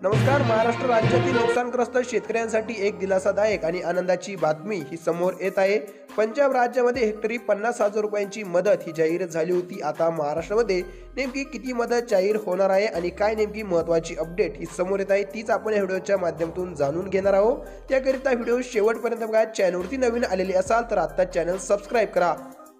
नमस्कार। महाराष्ट्र राज्यातील नुकसानग्रस्त शेतकऱ्यांसाठी एक दिलासादायक आणि आनंदाची बातमी ही समोर येत आहे। पंजाब राज्यामध्ये हेक्टरी 50,000 रुपयांची मदत ही जाहीर झाली होती। आता महाराष्ट्रामध्ये नेमकी किती मदत जाहीर होणार आहे आणि काय नेमकी महत्त्वाची अपडेट ही समोर येत आहे तीच आपण या व्हिडिओच्या माध्यमातून जाणून घेणार आहोत। त्याकरिता व्हिडिओ शेवटपर्यंत बघा। चॅनलवरती नवीन आलेले असाल तर आता चॅनल सबस्क्राइब करा।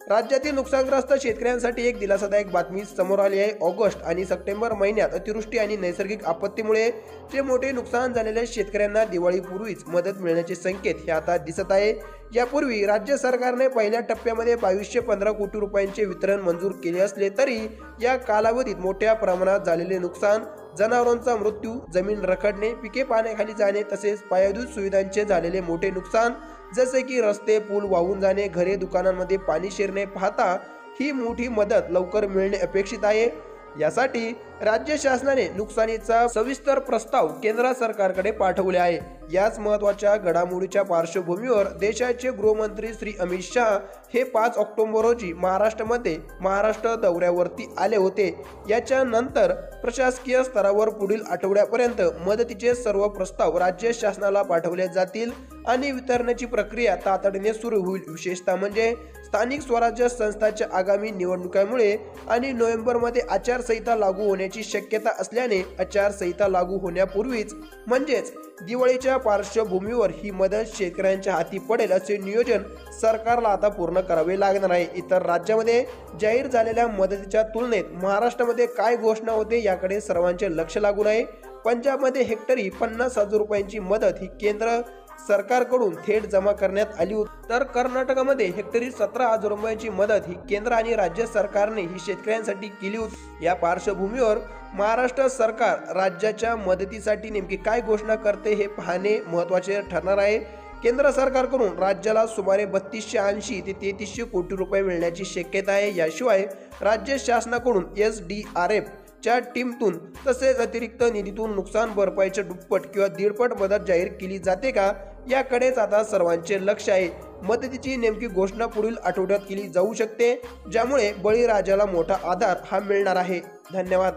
राज्यातील नुकसानग्रस्त शेतकऱ्यांसाठी एक दिलासादायक बातमी समोर आली आहे। ऑगस्ट आणि सप्टेंबर महिन्यात अतिवृष्टी आणि नैसर्गिक आपत्तीमुळे जे मोठे नुकसान झालेल्या शेतकऱ्यांना दिवाळीपूर्वीच मदत मिळण्याचे संकेत हे आता दिसत आहे। यापूर्वी राज्य सरकारने पहिल्या टप्प्यामध्ये 2215 कोटी रुपयांचे वितरण मंजूर केले असले तरी या कालावधीत मोठ्या प्रमाणात झालेले नुकसान, जनावरांचा मृत्यू, जमीन रखडणे, पिके पाण्याखाली जाणे तसेच पायाभूत सुविधांचे झालेले मोठे नुकसान जसे की रस्ते, पूल वाहून जाणे, घरे, दुकानांमध्ये पाणी शिरणे पाहता ही मोठी मदत लवकर मिळणे अपेक्षित आहे। यासाठी राज्य शासनाने नुकसानीचा सविस्तर प्रस्ताव केंद्र सरकारकडे पाठवले आहे। याच महत्त्वाच्या घडामोडीच्या पार्श्वभूमीवर देशाचे गृहमंत्री श्री अमित शाह हे 5 ऑक्टोबर रोजी महाराष्ट्र दौऱ्यावरती आले होते। याच्या नंतर प्रशासकीय स्तरावर पुढील आठवड्यापर्यंत मदतीचे सर्व प्रस्ताव राज्य शासनाला पाठवले जातील आणि वितरणाची प्रक्रिया तातडीने सुरू होईल। विशेषतः म्हणजे स्थानिक स्वराज्य संस्थांच्या आगामी निवडणुकांमुळे आणि नोव्हेंबरमध्ये आचारसंहिता लागू होण्याची शक्यता असल्याने आचारसंहिता लागू होण्यापूर्वीच म्हणजेच दिवाळीच्या पार्श्वभूमीवर ही मदत शेतकऱ्यांच्या हाती पडेल असे नियोजन सरकारला आता पूर्ण करावे लागणार आहे। इतर राज्यामध्ये जाहीर झालेल्या मदतीच्या तुलनेत महाराष्ट्रामध्ये काय घोषणा होते याकडे सर्वांचे लक्ष लागून आहे। पंजाबमध्ये हेक्टरी 50,000 रुपयांची मदत ही केंद्र सरकारकडून थेट जमा करण्यात आली होती, तर कर्नाटकमध्ये हेक्टरी 17,000 रुपयांची मदत ही केंद्र आणि राज्य सरकारने ही शेतकऱ्यांसाठी केली होती। या पार्श्वभूमीवर महाराष्ट्र सरकार राज्याच्या मदतीसाठी नेमकी काय घोषणा करते हे पाहणे महत्त्वाचे ठरणार आहे। केंद्र सरकारकडून राज्याला सुमारे 3280 ते 3300 कोटी रुपये मिळण्याची शक्यता आहे। याशिवाय राज्य शासनाकडून SDRF च्या टीमतून तसेच अतिरिक्त निधीतून नुकसान भरपाईच्या दुप्पट किंवा दीडपट मदत जाहीर केली जाते का याकडेच आता सर्वांचे लक्ष आहे। मदतीची नेमकी घोषणा पुढील आठवड्यात केली जाऊ शकते, ज्यामुळे बळीराजाला मोठा आधार हा मिळणार आहे। धन्यवाद।